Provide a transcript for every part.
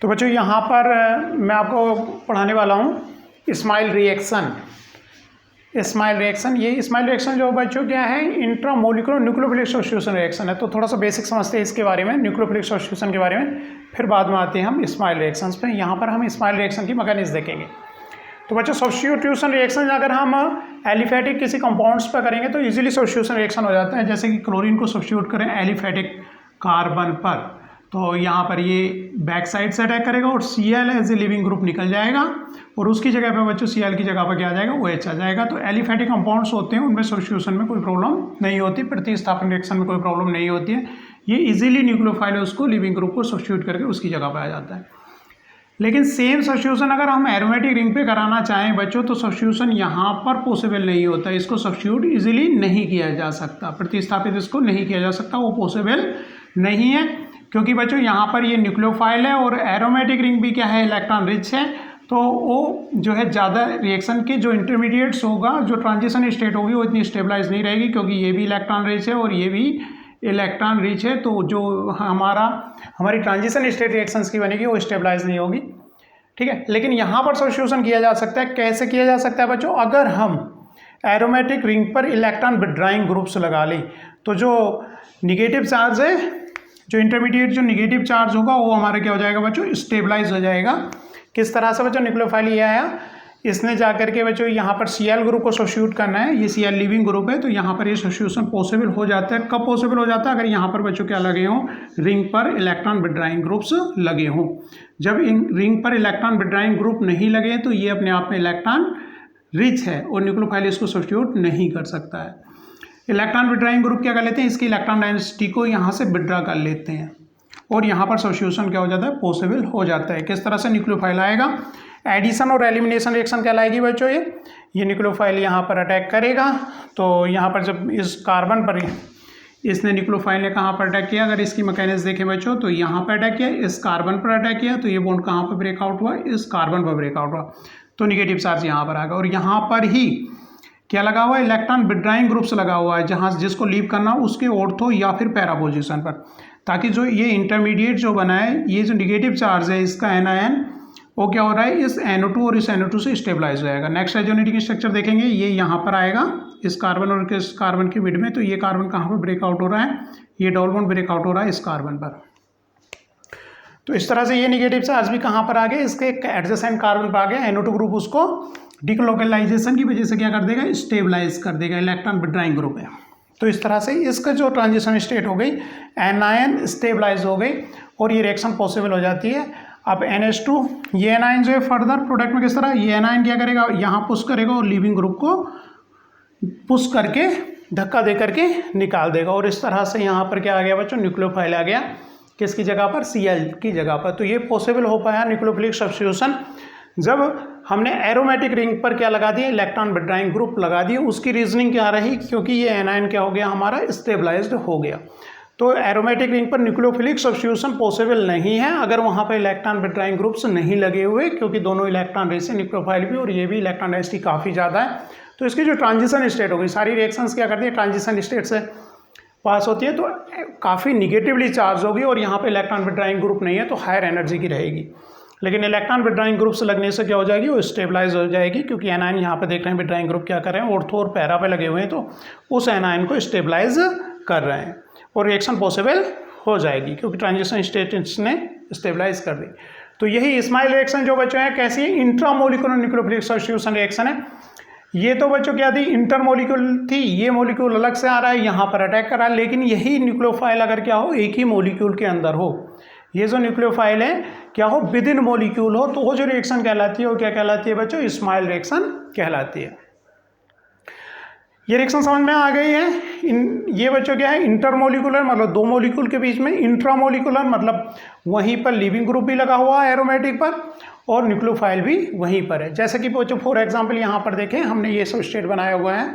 तो बच्चों यहाँ पर मैं आपको पढ़ाने वाला हूँ इस्माइल रिएक्शन। इस्माइल रिएक्शन, ये इस्माइल रिएक्शन जो बच्चों क्या है, इंट्रामोलिकुलर न्यूक्लियोफिलिक सब्स्टिट्यूशन रिएक्शन है। तो थोड़ा सा बेसिक समझते हैं इसके बारे में, न्यूक्लियोफिलिक सब्स्टिट्यूशन के बारे में, फिर बाद में आते हैं हम इस्माइल रिएक्शंस पे। यहाँ पर हम इस्माइल रिएक्शन की मैकेनिज्म देखेंगे। तो बच्चों सब्स्टिट्यूशन रिएक्शन अगर हम एलिफेटिक किसी कंपाउंड्स पर करेंगे तो इजीली सब्स्टिट्यूशन रिएक्शन हो जाता है। जैसे कि क्लोरीन को सब्स्टिट्यूट करें एलिफेटिक कार्बन पर, तो यहाँ पर ये बैक साइड से अटैक करेगा और Cl as a leaving group निकल जाएगा और उसकी जगह पे बच्चों Cl की जगह पर क्या आ जाएगा, OH आ जाएगा। तो एलिफेटिक कंपाउंड्स होते हैं उनमें सब्स्टिट्यूशन में कोई प्रॉब्लम नहीं होती, प्रतिस्थापन रिएक्शन में कोई प्रॉब्लम नहीं होती है। ये इजीली न्यूक्लियोफाइल उसको लिविंग ग्रुप को सब्स्टिट्यूट करके उसकी जगह पर आ जाता है। लेकिन सेम सब्स्टिट्यूशन अगर हम एरोमेटिक रिंग पे कराना चाहें बच्चों तो सब्स्टिट्यूशन यहाँ पर पॉसिबल नहीं होता, इसको सब्स्टिट्यूट इजीली नहीं किया जा सकता, प्रतिस्थापित इसको नहीं किया जा सकता, वो पॉसिबल नहीं है। क्योंकि बच्चों यहाँ पर ये न्यूक्लियोफाइल है और एरोमेटिक रिंग भी क्या है, इलेक्ट्रॉन रिच है। तो वो जो है ज़्यादा रिएक्शन के जो इंटरमीडिएट्स होगा, जो ट्रांजिशन स्टेट होगी वो इतनी स्टेबलाइज नहीं रहेगी, क्योंकि ये भी इलेक्ट्रॉन रिच है और ये भी इलेक्ट्रॉन रिच है। तो जो हमारी ट्रांजिशन स्टेट रिएक्शंस की बनेगी वो स्टेबलाइज नहीं होगी, ठीक है। लेकिन यहाँ पर सब्स्टिट्यूशन किया जा सकता है। कैसे किया जा सकता है बच्चों, अगर हम एरोमेटिक रिंग पर इलेक्ट्रॉन विड्रॉइंग ग्रुप्स लगा लें तो जो निगेटिव चार्ज है, जो इंटरमीडिएट जो निगेटिव चार्ज होगा वो हमारा क्या हो जाएगा बच्चों, स्टेबलाइज हो जाएगा। किस तरह से बच्चों, न्यूक्लियोफाइल ये आया, इसने जाकर के बच्चों यहाँ पर Cl ग्रुप को सब्स्टिट्यूट करना है, ये Cl लिविंग ग्रुप है, तो यहाँ पर ये सब्स्टिट्यूशन पॉसिबल हो जाता है। कब पॉसिबल हो जाता है, अगर यहाँ पर बच्चों क्या लगे हों, रिंग पर इलेक्ट्रॉन विड्रॉइंग ग्रुप्स लगे हों। जब इन रिंग पर इलेक्ट्रॉन विड्रॉइंग ग्रुप नहीं लगे तो ये अपने आप में इलेक्ट्रॉन रिच है और न्यूक्लियोफाइल इसको सब्स्टिट्यूट नहीं कर सकता है। इलेक्ट्रॉन विड्रॉइंग ग्रुप क्या कर लेते हैं, इसकी इलेक्ट्रॉन डेंसिटी को यहाँ से विड्रॉ कर लेते हैं और यहाँ पर सब्स्टिट्यूशन क्या हो जाता है, पॉसिबल हो जाता है। किस तरह से न्यूक्लियोफाइल आएगा, एडिशन और एलिमिनेशन रिएक्शन कहलाएगी बच्चों। ये न्यूक्लियोफाइल यहाँ पर अटैक करेगा, तो यहाँ पर जब इस कार्बन पर इसने न्यूक्लियोफाइल ने कहाँ पर अटैक किया, अगर इसकी मैकेनिज्म देखें बच्चों तो यहाँ पर अटैक किया, इस कार्बन पर अटैक किया, तो ये बॉन्ड कहाँ पर ब्रेकआउट हुआ, इस कार्बन पर ब्रेकआउट हुआ, तो निगेटिव चार्ज यहाँ पर आ गया। और यहाँ पर ही क्या लगा हुआ है, इलेक्ट्रॉन विड्रॉइंग ग्रुप्स लगा हुआ है, जहाँ जिसको लीव करना हो उसके ऑर्थो या फिर पैरा पोजीशन पर, ताकि जो ये इंटरमीडिएट जो बना है, ये जो निगेटिव चार्ज है इसका एनायन, वो क्या हो रहा है, इस NO2 और इस NO2 से स्टेबलाइज हो जाएगा। नेक्स्ट रेजोनेटिंग स्ट्रक्चर देखेंगे, ये यहाँ पर आएगा इस कार्बन और इस कार्बन के मिड में, तो ये कार्बन कहाँ पर ब्रेकआउट हो रहा है, ये डबल बॉन्ड ब्रेकआउट हो रहा है इस कार्बन पर। तो इस तरह से ये निगेटिव चार्ज भी कहाँ पर आ गए, इसके एडजेसेंट कार्बन पर आ गया। NO2 ग्रुप उसको डिकोलोकलाइजेशन की वजह से क्या कर देगा, स्टेबलाइज कर देगा, इलेक्ट्रॉन विड्रॉइंग ग्रुप है। तो इस तरह से इसका जो ट्रांजिशन स्टेट हो गई, एनायन स्टेबलाइज हो गई और ये रिएक्शन पॉसिबल हो जाती है। अब NH2, ये एनायन जो है फर्दर प्रोडक्ट में किस तरह, ये एनायन क्या करेगा, यहाँ पुश करेगा और लिविंग ग्रुप को पुश करके धक्का दे करके निकाल देगा। और इस तरह से यहाँ पर क्या आ गया बच्चों, न्यूक्लियोफाइल आ गया, किसकी जगह पर, Cl की जगह पर। तो ये पॉसिबल हो पाया न्यूक्लियोफिलिक सब्स्टिट्यूशन जब हमने एरोमेटिक रिंग पर क्या लगा दिया, इलेक्ट्रॉन विड्रॉइंग ग्रुप लगा दिए। उसकी रीजनिंग क्या रही, क्योंकि ये एनायन क्या हो गया, हमारा स्टेबलाइज्ड हो गया। तो एरोमेटिक रिंग पर न्यूक्लियोफिलिक सब्स्टिट्यूशन पॉसिबल नहीं है अगर वहाँ पर इलेक्ट्रॉन विड्रॉइंग ग्रुप्स नहीं लगे हुए, क्योंकि दोनों इलेक्ट्रॉन रिच है, न्यूक्लियोफाइल भी और ये भी इलेक्ट्रॉन डेंसिटी काफ़ी ज़्यादा है। तो इसकी जो ट्रांजिशन स्टेट होगी, सारी रिएक्शंस क्या करती है, ट्रांजिशन स्टेट से पास होती है, तो काफ़ी निगेटिवली चार्ज होगी और यहाँ पे इलेक्ट्रॉन विड्रॉइंग ग्रुप नहीं है तो हायर एनर्जी की रहेगी। लेकिन इलेक्ट्रॉन विड्रॉइंग ग्रुप से लगने से क्या हो जाएगी, वो स्टेबलाइज हो जाएगी, क्योंकि एनायन यहाँ पे देख रहे हैं विड्रॉइंग ग्रुप क्या कर रहे हैं, ऑर्थो और पैरा पे लगे हुए हैं, तो उस एनायन को स्टेबलाइज कर रहे हैं और रिएक्शन पॉसिबल हो जाएगी, क्योंकि ट्रांजिशन स्टेट ने स्टेबलाइज कर दी। तो यही इस्माइल रिएक्शन जो बच्चों है कैसी है, इंट्रामोलिकुलर न्यूक्लियोफिलिक सब्स्टिट्यूशन रिएक्शन है। ये तो बच्चों क्या थी, इंटरमोलिक्यूल थी, ये मॉलिक्यूल अलग से आ रहा है, यहाँ पर अटैक कर रहा है। लेकिन यही न्यूक्लियोफाइल अगर क्या हो, एक ही मॉलिक्यूल के अंदर हो, ये जो न्यूक्लियोफाइल है क्या हो, विद इन मॉलिक्यूल हो, तो वो जो रिएक्शन कहलाती है वो क्या कहलाती है बच्चों, इस्माइल रिएक्शन कहलाती है। ये रिएक्शन समझ में आ गई है। ये बच्चों क्या है, इंटरमोलिकुलर मतलब दो मॉलिक्यूल के बीच में, इंट्रामोलिकुलर मतलब वहीं पर लिविंग ग्रुप भी लगा हुआ है एरोमेटिक पर और न्यूक्लियोफाइल भी वहीं पर है। जैसे कि बच्चों फॉर एग्जांपल यहाँ पर देखें, हमने ये सबस्ट्रेट बनाया हुआ है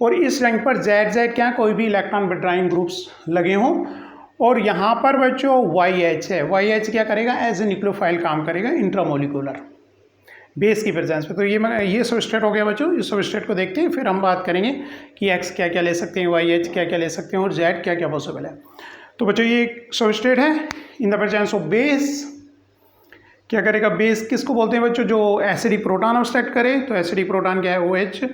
और इस रंग पर Z क्या, कोई भी इलेक्ट्रॉन विड्रॉइंग ग्रुप्स लगे हों, और यहाँ पर बच्चों YH है, YH क्या करेगा, एज ए न्यूक्लियोफाइल काम करेगा इंट्रामोलिकुलर बेस की प्रेजेंस पे। तो ये सबस्ट्रेट हो गया बच्चों। इस सबस्ट्रेट को देखते हैं, फिर हम बात करेंगे कि X क्या क्या ले सकते हैं, YH क्या क्या ले सकते हैं और Z क्या क्या पॉसिबल है। तो बच्चों ये सबस्ट्रेट है in the presence of base क्या करेगा, बेस किसको बोलते हैं बच्चों, जो एसिडिक प्रोटॉन ऑब्स्ट्रक्ट करे। तो एसिडिक प्रोटॉन क्या है, OH।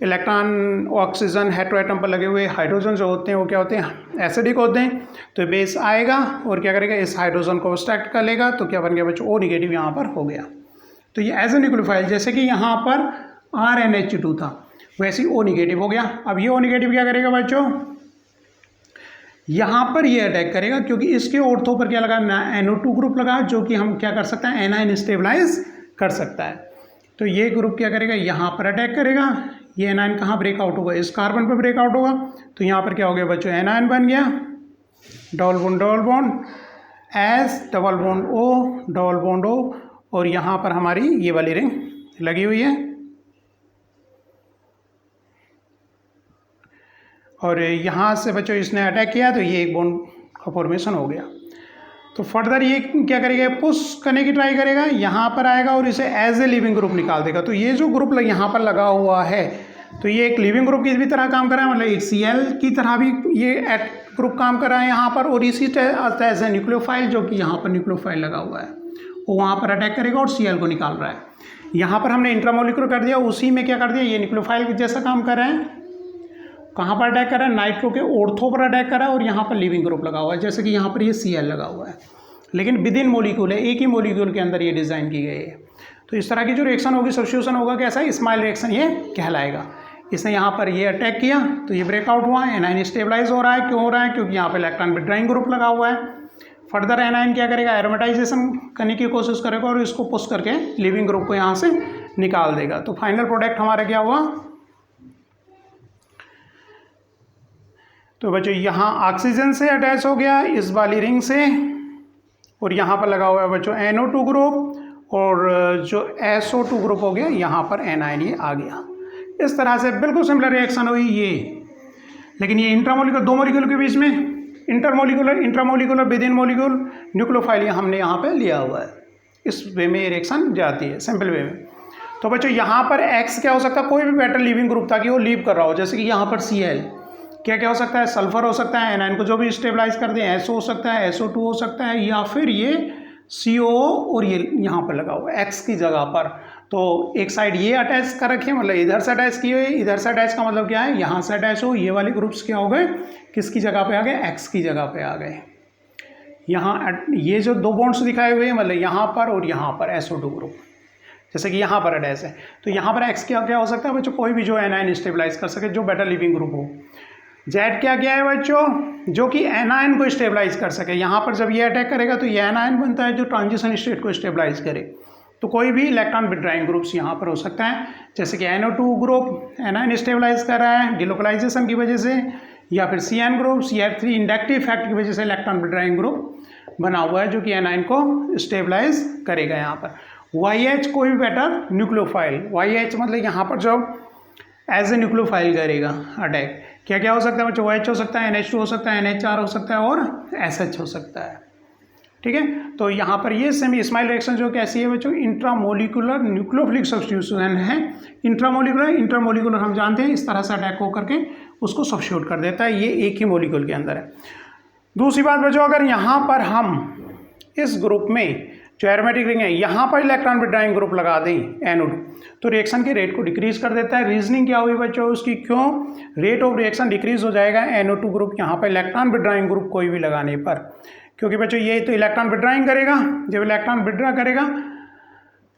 इलेक्ट्रॉन ऑक्सीजन हेटेरोएटम पर लगे हुए हाइड्रोजन जो होते हैं वो क्या होते हैं, एसिडिक होते हैं। तो बेस आएगा और क्या करेगा, इस हाइड्रोजन को ऑब्स्ट्रक्ट कर लेगा। तो क्या बन गया बच्चों, O निगेटिव यहाँ पर हो गया। तो ये एज ए न्यूक्लियोफाइल, जैसे कि यहाँ पर RNH2 था वैसे ही O निगेटिव हो गया। अब ये O निगेटिव क्या करेगा बच्चों, यहाँ पर ये अटैक करेगा, क्योंकि इसके ऑर्थो पर क्या लगा, NO2 ग्रुप लगा, जो कि हम क्या कर सकते हैं, एनायन स्टेबलाइज कर सकता है। तो ये ग्रुप क्या करेगा, यहाँ पर अटैक करेगा। ये एनायन कहाँ ब्रेकआउट होगा, इस कार्बन पर ब्रेकआउट होगा। तो यहाँ पर क्या हो गया बच्चों, एनायन बन गया, double bond S, double bond O, double bond O, और यहाँ पर हमारी ये वाली रिंग लगी हुई है। और यहाँ से बच्चों इसने अटैक किया तो ये एक बॉन्ड का फॉर्मेशन हो गया। तो फर्दर ये क्या करेगा, पुश करने की ट्राई करेगा, यहाँ पर आएगा और इसे एज ए लिविंग ग्रुप निकाल देगा। तो ये जो ग्रुप यहाँ पर लगा हुआ है, तो ये एक लिविंग ग्रुप की भी तरह काम कर रहा है, मतलब एक Cl की तरह भी ये ग्रुप काम कर रहा है यहाँ पर। और इसी एज ए न्यूक्लियोफाइल, जो कि यहाँ पर न्यूक्लियोफाइल लगा हुआ है, वो वहाँ पर अटैक करेगा और Cl को निकाल रहा है। यहाँ पर हमने इंट्रामोलिकुलर कर दिया, उसी में क्या कर दिया, ये न्यूक्लियोफाइल जैसा काम कर रहे हैं। कहाँ पर अटैक कर रहा है, नाइट्रो के ऑर्थो पर अटैक कर रहा है, और यहाँ पर लिविंग ग्रुप लगा हुआ है, जैसे कि यहाँ पर ये Cl लगा हुआ है, लेकिन विद इन मोलिक्यूल है, एक ही मोलिक्यूल के अंदर ये डिज़ाइन की गई है। तो इस तरह की जो रिएक्शन होगी, सब्स्टिट्यूशन होगा कैसा, इस्माइल रिएक्शन ये कहलाएगा। इसने यहाँ पर ये अटैक किया तो ये ब्रेकआउट हुआ, एनायन स्टेबलाइज हो रहा है। क्यों हो रहा है, क्योंकि यहाँ पर इलेक्ट्रॉन विथड्रॉइंग ग्रुप लगा हुआ है। फर्दर एनायन क्या करेगा, एरोमेटाइजेशन करने की कोशिश करेगा और इसको पुश करके लिविंग ग्रुप को यहाँ से निकाल देगा। तो फाइनल प्रोडक्ट हमारा क्या हुआ, तो बच्चों यहाँ ऑक्सीजन से अटैच हो गया इस वाली रिंग से, और यहाँ पर लगा हुआ है बच्चों NO2 ग्रुप, और जो SO2 ग्रुप हो गया यहाँ पर एनायन ये आ गया। इस तरह से बिल्कुल सिमिलर रिएक्शन हुई ये, लेकिन ये इंट्रामोलिकुलर, दो मोलिक्यूल के बीच में, intramolecular with in molecule nucleophile हमने यहाँ पे लिया हुआ है। इस वे में ये रिएक्शन जाती है, सिंपल वे में। तो बच्चों यहाँ पर X क्या हो सकता है, कोई भी बेटर लिविंग ग्रुप था कि वो लीव कर रहा हो, जैसे कि यहाँ पर Cl क्या हो सकता है, सल्फर हो सकता है, एनायन को जो भी स्टेबलाइज कर दें, SO हो सकता है, SO2 हो सकता है, या फिर ये CO और ये यहाँ पर लगा हुआ है X की जगह पर। तो एक साइड ये अटैच कर रखे, मतलब इधर से अटैच किए हुए, इधर से अटैच का मतलब क्या है, यहाँ से अटैच हो, ये वाले ग्रुप्स क्या हो गए, किसकी जगह पे आ गए, X की जगह पे आ गए। यहाँ ये जो दो बॉन्ड्स दिखाए हुए हैं, मतलब यहाँ पर और यहाँ पर SO2 ग्रुप, जैसे कि यहाँ पर अटैच है। तो यहाँ पर X क्या हो सकता है बच्चों, कोई भी जो एनायन स्टेबलाइज कर सके, जो बेटर लिविंग ग्रुप हो। Z क्या है बच्चों, जो कि एनायन को स्टेबलाइज कर सके। यहाँ पर जब ये अटैक करेगा तो ये एनायन बनता है जो ट्रांजिशन स्टेट को स्टेबलाइज करे। तो कोई भी इलेक्ट्रॉन विथड्रॉइंग ग्रुप्स यहाँ पर हो सकता है, जैसे कि NO2 ग्रुप एनायन स्टेबलाइज कर रहा है डिलोकलाइजेशन की वजह से, या फिर CN group CH3 inductive effect की वजह से इलेक्ट्रॉन विथड्रॉइंग ग्रुप बना हुआ है, जो कि एनायन को स्टेबलाइज करेगा। यहाँ पर YH कोई भी बेटर न्यूक्लियोफाइल, YH मतलब यहाँ पर जो एज ए न्यूक्लियोफाइल करेगा अटैक। क्या हो सकता है बच्चों, OH हो सकता है, NH2 हो सकता है, NH4 हो सकता है, और SH हो सकता है। ठीक है, तो यहाँ पर ये सेमी इस्माइल रिएक्शन जो कैसी है बच्चों, इंट्रामोलिकुलर न्यूक्लियोफिलिक सब्स्टिट्यूशन है। इंट्रामोलिकुलर हम जानते हैं, इस तरह से अटैक हो करके उसको सब्स्टिट्यूट कर देता है, ये एक ही मोलिक्यूल के अंदर है। दूसरी बात बच्चों, अगर यहाँ पर हम इस ग्रुप में जो एरोमेटिक रिंग है, यहाँ पर इलेक्ट्रॉन विथड्रॉइंग ग्रुप लगा दें NO2, तो रिएक्शन के रेट को डिक्रीज कर देता है। रीजनिंग क्या हुई बच्चों उसकी, क्यों, रेट ऑफ रिएक्शन डिक्रीज हो जाएगा NO2 ग्रुप यहाँ पर इलेक्ट्रॉन विथड्रॉइंग ग्रुप कोई भी लगाने पर, क्योंकि बच्चों ये तो इलेक्ट्रॉन विथड्रॉइंग करेगा। जब इलेक्ट्रॉन विथड्रॉ करेगा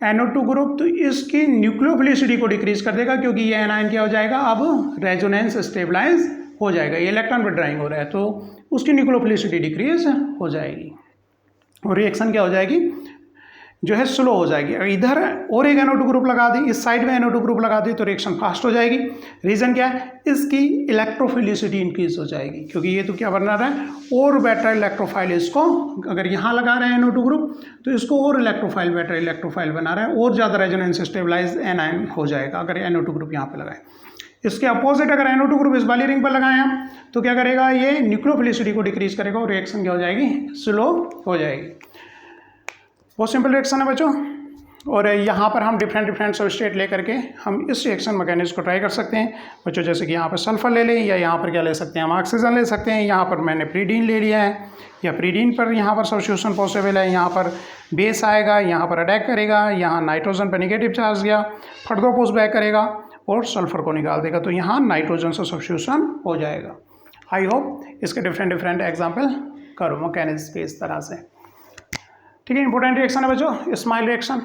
NO2 ग्रुप, तो इसकी न्यूक्लियोफिलिसिटी को डिक्रीज कर देगा, क्योंकि ये एनायन क्या हो जाएगा, अब रेजोनेंस स्टेबलाइज हो जाएगा। ये इलेक्ट्रॉन विथड्रॉइंग हो रहा है तो उसकी न्यूक्लियोफिलिसिटी डिक्रीज हो जाएगी, और रिएक्शन क्या हो जाएगी, जो है स्लो हो जाएगी। अगर इधर और एक NO2 ग्रुप लगा दी, इस साइड में NO2 ग्रुप लगा दी, तो रिएक्शन फास्ट हो जाएगी। रीज़न क्या है, इसकी इलेक्ट्रोफिलिसिटी इंक्रीज हो जाएगी, क्योंकि ये तो क्या बना रहा है, और बेटर इलेक्ट्रोफाइल। इसको अगर यहाँ लगा रहे हैं NO2 ग्रुप, तो इसको और इलेक्ट्रोफाइल, बेटर इलेक्ट्रोफाइल बना रहा है, और ज़्यादा रेजोनेंस स्टेबलाइज एनायन हो जाएगा अगर NO2 ग्रुप यहाँ पर लगाए। इसके अपोजिट अगर NO2 ग्रुप इस वाली रिंग पर लगाएं हम, तो क्या करेगा, ये न्यूक्लियोफिलिसिटी को डिक्रीज करेगा और रिएक्शन क्या हो जाएगी, स्लो हो जाएगी। बहुत सिंपल रिएक्शन है बच्चों, और यहाँ पर हम डिफरेंट सबस्ट्रेट लेकर के हम इस रिएक्शन मैकेनिज्म को ट्राई कर सकते हैं बच्चों। जैसे कि यहाँ पर सल्फर ले लें, या यहाँ पर क्या ले सकते हैं, हम ऑक्सीजन ले सकते हैं। यहाँ पर मैंने प्रीडीन ले लिया है, या प्रीडीन पर यहाँ पर सब्स्टिट्यूशन पॉसिबल है। यहाँ पर बेस आएगा, यहाँ पर अटैक करेगा, यहाँ नाइट्रोजन पर नेगेटिव चार्ज गया, फट दो पुश बैक करेगा और सल्फर को निकाल देगा, तो यहाँ नाइट्रोजन से सब्स्टिट्यूशन हो जाएगा। आई होप इसके डिफरेंट एग्जाम्पल करो मैकेनिज्म पे इस तरह से। ठीक है, इंपॉर्टेंट रिएक्शन है बच्चों स्माइल रिएक्शन।